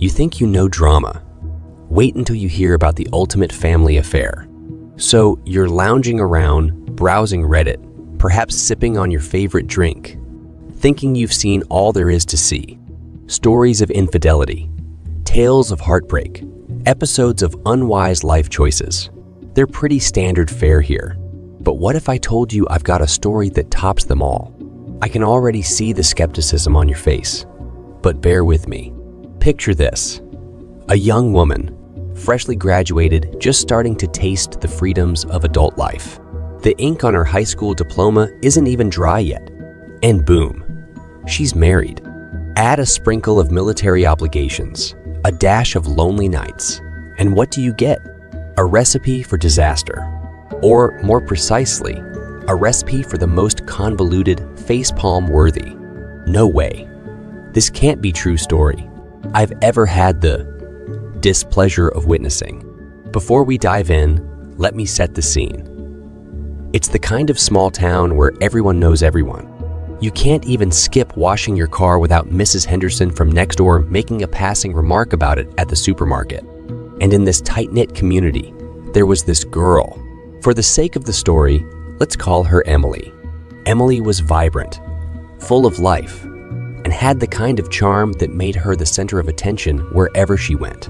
You think you know drama. Wait until you hear about the ultimate family affair. So you're lounging around, browsing Reddit, perhaps sipping on your favorite drink, thinking you've seen all there is to see. Stories of infidelity, tales of heartbreak, episodes of unwise life choices. They're pretty standard fare here. But what if I told you I've got a story that tops them all? I can already see the skepticism on your face. But bear with me. Picture this. A young woman, freshly graduated, just starting to taste the freedoms of adult life. The ink on her high school diploma isn't even dry yet. And boom, she's married. Add a sprinkle of military obligations, a dash of lonely nights, and what do you get? A recipe for disaster. Or more precisely, a recipe for the most convoluted, facepalm worthy. No way. This can't be true story I've ever had the displeasure of witnessing. Before we dive in, let me set the scene. It's the kind of small town where everyone knows everyone. You can't even skip washing your car without Mrs. Henderson from next door making a passing remark about it at the supermarket. And in this tight-knit community, there was this girl. For the sake of the story, let's call her Emily. Emily was vibrant, full of life, and had the kind of charm that made her the center of attention wherever she went.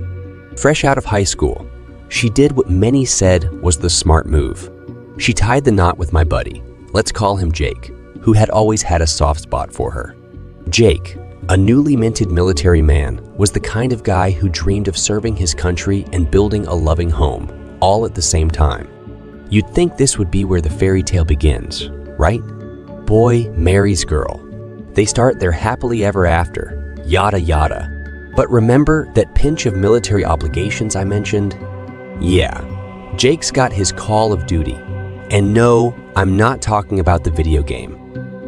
Fresh out of high school, she did what many said was the smart move. She tied the knot with my buddy, let's call him Jake, who had always had a soft spot for her. Jake, a newly minted military man, was the kind of guy who dreamed of serving his country and building a loving home, all at the same time. You'd think this would be where the fairy tale begins, right? Boy marries girl. They start their happily ever after, yada yada. But remember that pinch of military obligations I mentioned? Yeah, Jake's got his call of duty. And no, I'm not talking about the video game.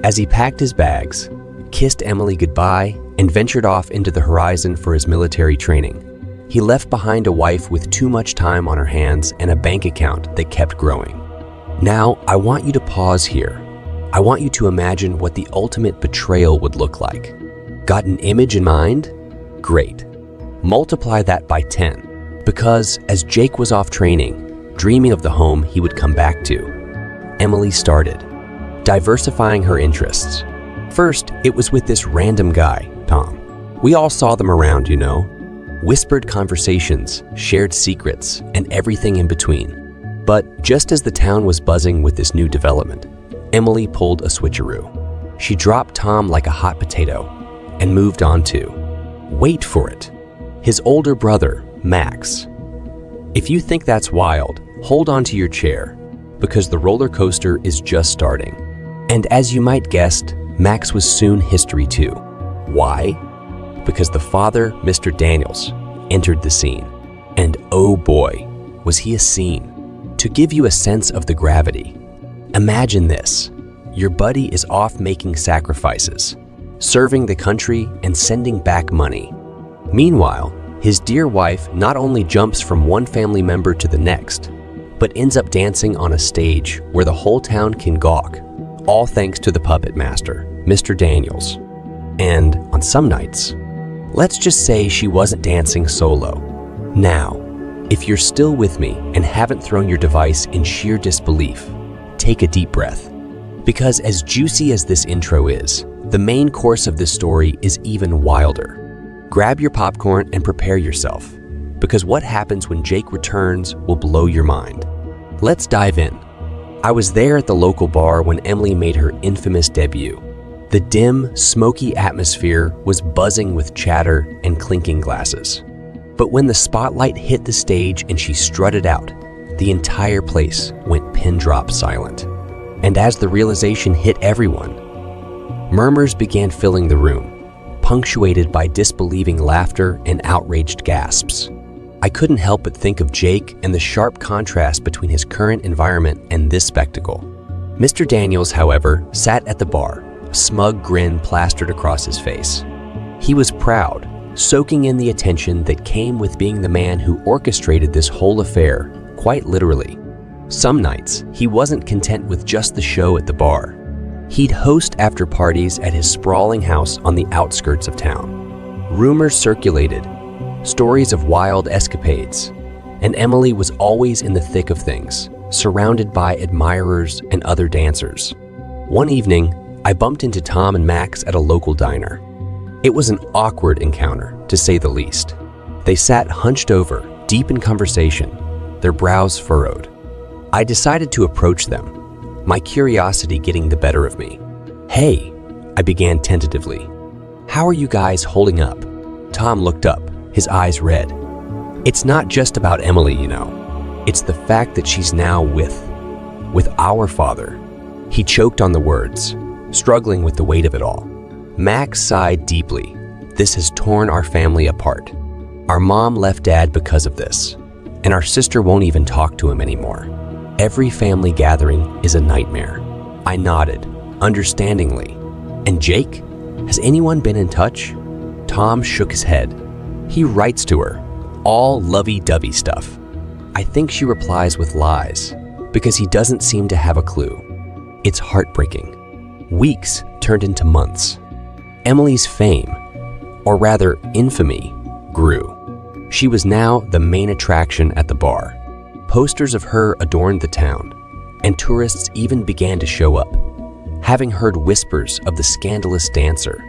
As he packed his bags, kissed Emily goodbye, and ventured off into the horizon for his military training, he left behind a wife with too much time on her hands and a bank account that kept growing. Now, I want you to pause here. I want you to imagine what the ultimate betrayal would look like. Got an image in mind? Great. Multiply that by 10, because as Jake was off training, dreaming of the home he would come back to, Emily started diversifying her interests. First, it was with this random guy, Tom. We all saw them around, you know. Whispered conversations, shared secrets, and everything in between. But just as the town was buzzing with this new development, Emily pulled a switcheroo. She dropped Tom like a hot potato and moved on to, wait for it, his older brother, Max. If you think that's wild, hold on to your chair, because the roller coaster is just starting. And as you might guess, Max was soon history too. Why? Because the father, Mr. Daniels, entered the scene. And oh boy, was he a scene. To give you a sense of the gravity, imagine this. Your buddy is off making sacrifices, serving the country and sending back money. Meanwhile, his dear wife not only jumps from one family member to the next, but ends up dancing on a stage where the whole town can gawk, all thanks to the puppet master, Mr. Daniels. And on some nights, let's just say she wasn't dancing solo. Now, if you're still with me and haven't thrown your device in sheer disbelief, take a deep breath. Because as juicy as this intro is, the main course of this story is even wilder. Grab your popcorn and prepare yourself, because what happens when Jake returns will blow your mind. Let's dive in. I was there at the local bar when Emily made her infamous debut. The dim, smoky atmosphere was buzzing with chatter and clinking glasses. But when the spotlight hit the stage and she strutted out, the entire place went pin-drop silent. And as the realization hit everyone, murmurs began filling the room, punctuated by disbelieving laughter and outraged gasps. I couldn't help but think of Jake and the sharp contrast between his current environment and this spectacle. Mr. Daniels, however, sat at the bar, a smug grin plastered across his face. He was proud, soaking in the attention that came with being the man who orchestrated this whole affair, quite literally. Some nights, he wasn't content with just the show at the bar. He'd host after parties at his sprawling house on the outskirts of town. Rumors circulated. stories of wild escapades, and Emily was always in the thick of things, surrounded by admirers and other dancers. One evening, I bumped into Tom and Max at a local diner. It was an awkward encounter, to say the least. They sat hunched over, deep in conversation, their brows furrowed. I decided to approach them, my curiosity getting the better of me. "Hey," I began tentatively. "How are you guys holding up?" Tom looked up, his eyes red. "It's not just about Emily, you know. It's the fact that she's now with our father." He choked on the words, struggling with the weight of it all. Max sighed deeply. "This has torn our family apart. Our mom left Dad because of this, and our sister won't even talk to him anymore. Every family gathering is a nightmare." I nodded, understandingly. "And Jake? Has anyone been in touch?" Tom shook his head. "He writes to her, all lovey-dovey stuff. I think she replies with lies, because he doesn't seem to have a clue. It's heartbreaking." Weeks turned into months. Emily's fame, or rather infamy, grew. She was now the main attraction at the bar. Posters of her adorned the town, and tourists even began to show up, having heard whispers of the scandalous dancer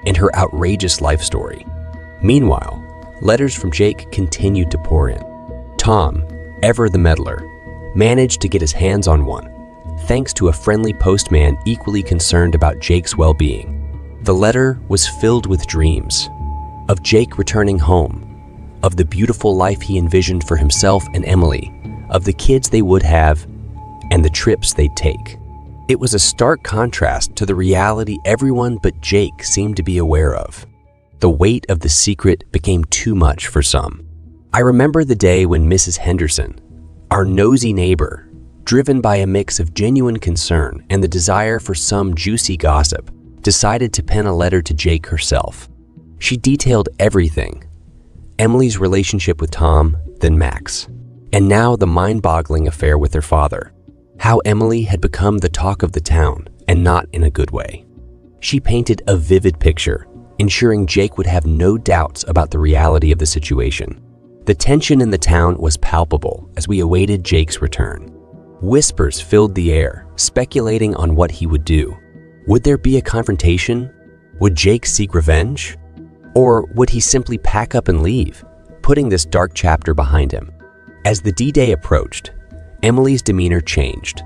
and her outrageous life story. Meanwhile, letters from Jake continued to pour in. Tom, ever the meddler, managed to get his hands on one, thanks to a friendly postman equally concerned about Jake's well-being. The letter was filled with dreams of Jake returning home, of the beautiful life he envisioned for himself and Emily, of the kids they would have, and the trips they'd take. It was a stark contrast to the reality everyone but Jake seemed to be aware of. The weight of the secret became too much for some. I remember the day when Mrs. Henderson, our nosy neighbor, driven by a mix of genuine concern and the desire for some juicy gossip, decided to pen a letter to Jake herself. She detailed everything: Emily's relationship with Tom, then Max, and now the mind-boggling affair with their father. How Emily had become the talk of the town, and not in a good way. She painted a vivid picture, ensuring Jake would have no doubts about the reality of the situation. The tension in the town was palpable as we awaited Jake's return. Whispers filled the air, speculating on what he would do. Would there be a confrontation? Would Jake seek revenge? Or would he simply pack up and leave, putting this dark chapter behind him? As the D-Day approached, Emily's demeanor changed.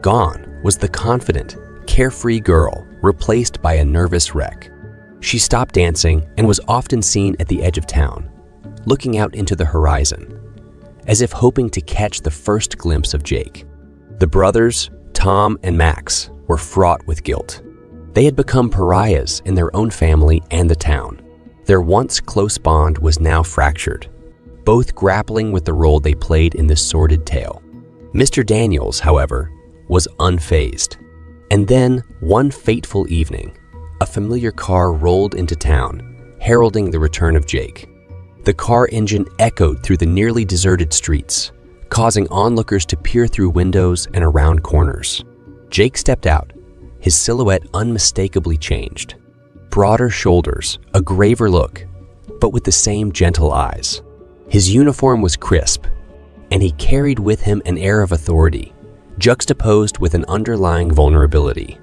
Gone was the confident, carefree girl replaced by a nervous wreck. She stopped dancing and was often seen at the edge of town, looking out into the horizon, as if hoping to catch the first glimpse of Jake. The brothers, Tom and Max, were fraught with guilt. They had become pariahs in their own family and the town. Their once close bond was now fractured, both grappling with the role they played in this sordid tale. Mr. Daniels, however, was unfazed. And then, one fateful evening, a familiar car rolled into town, heralding the return of Jake. The car engine echoed through the nearly deserted streets, causing onlookers to peer through windows and around corners. Jake stepped out, his silhouette unmistakably changed. Broader shoulders, a graver look, but with the same gentle eyes. His uniform was crisp, and he carried with him an air of authority, juxtaposed with an underlying vulnerability.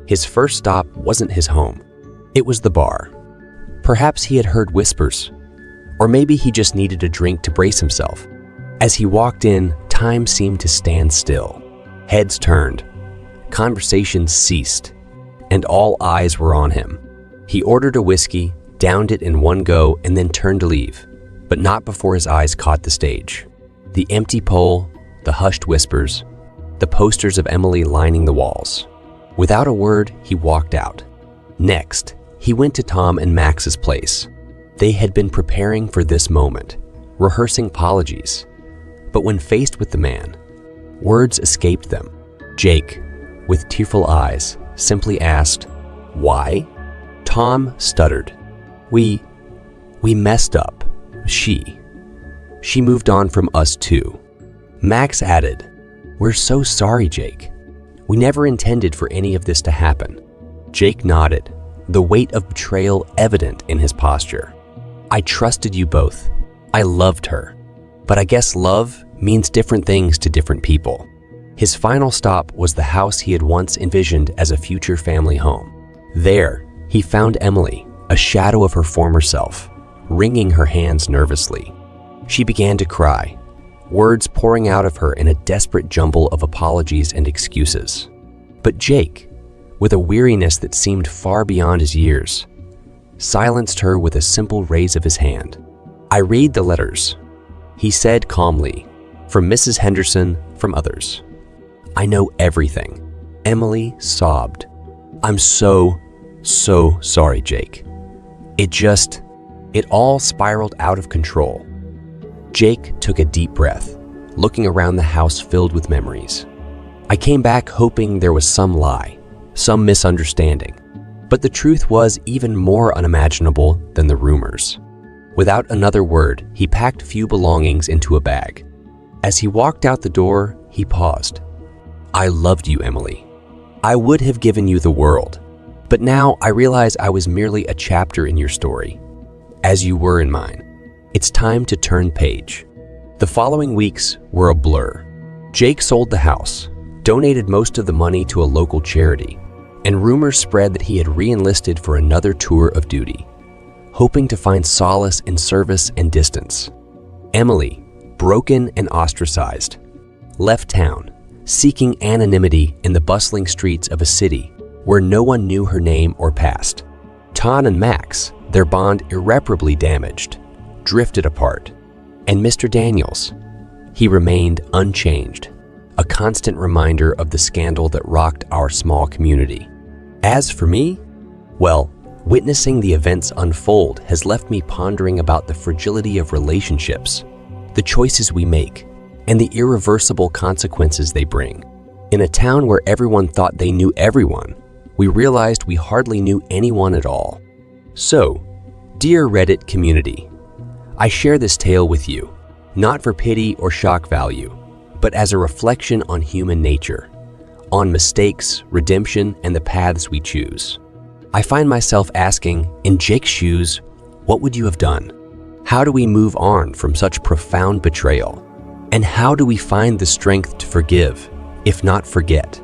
His first stop wasn't his home. It was the bar. Perhaps he had heard whispers, or maybe he just needed a drink to brace himself. As he walked in, time seemed to stand still. Heads turned, conversations ceased, and all eyes were on him. He ordered a whiskey, downed it in one go, and then turned to leave, but not before his eyes caught the stage. The empty pole, the hushed whispers, the posters of Emily lining the walls. Without a word, he walked out. Next, he went to Tom and Max's place. They had been preparing for this moment, rehearsing apologies. But when faced with the man, words escaped them. Jake, with tearful eyes, simply asked, "Why?" Tom stuttered. We messed up. She moved on from us too." Max added, "We're so sorry, Jake. We never intended for any of this to happen." Jake nodded, the weight of betrayal evident in his posture. "I trusted you both, I loved her. But I guess love means different things to different people. His final stop was the house he had once envisioned as a future family home. There, he found Emily, a shadow of her former self, wringing her hands nervously. She began to cry, words pouring out of her in a desperate jumble of apologies and excuses. But Jake, with a weariness that seemed far beyond his years, silenced her with a simple raise of his hand. "I read the letters," he said calmly, "from Mrs. Henderson, from others. I know everything." Emily sobbed. "I'm so sorry, Jake. It all spiraled out of control." Jake took a deep breath, looking around the house filled with memories. "I came back hoping there was some lie, some misunderstanding, but the truth was even more unimaginable than the rumors." Without another word, he packed a few belongings into a bag. As he walked out the door, he paused. "I loved you, Emily. I would have given you the world, but now I realize I was merely a chapter in your story, as you were in mine. It's time to turn page." The following weeks were a blur. Jake sold the house, donated most of the money to a local charity, and rumors spread that he had re-enlisted for another tour of duty, hoping to find solace in service and distance. Emily, broken and ostracized, left town, seeking anonymity in the bustling streets of a city where no one knew her name or past. Todd and Max, their bond irreparably damaged, drifted apart. And Mr. Daniels, he remained unchanged, a constant reminder of the scandal that rocked our small community. As for me, well, witnessing the events unfold has left me pondering about the fragility of relationships, the choices we make, and the irreversible consequences they bring. In a town where everyone thought they knew everyone, we realized we hardly knew anyone at all. So, dear Reddit community, I share this tale with you, not for pity or shock value, but as a reflection on human nature, on mistakes, redemption, and the paths we choose. I find myself asking, in Jake's shoes, what would you have done? How do we move on from such profound betrayal? And how do we find the strength to forgive, if not forget?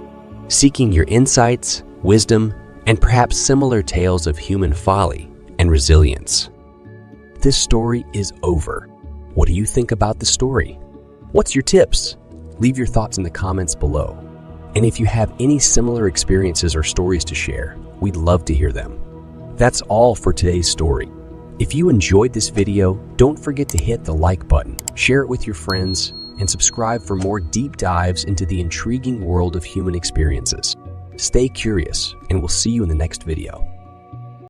Seeking your insights, wisdom, and perhaps similar tales of human folly and resilience. This story is over. What do you think about the story? What's your tips? Leave your thoughts in the comments below. And if you have any similar experiences or stories to share, we'd love to hear them. That's all for today's story. If you enjoyed this video, don't forget to hit the like button, share it with your friends, and subscribe for more deep dives into the intriguing world of human experiences. Stay curious, and we'll see you in the next video.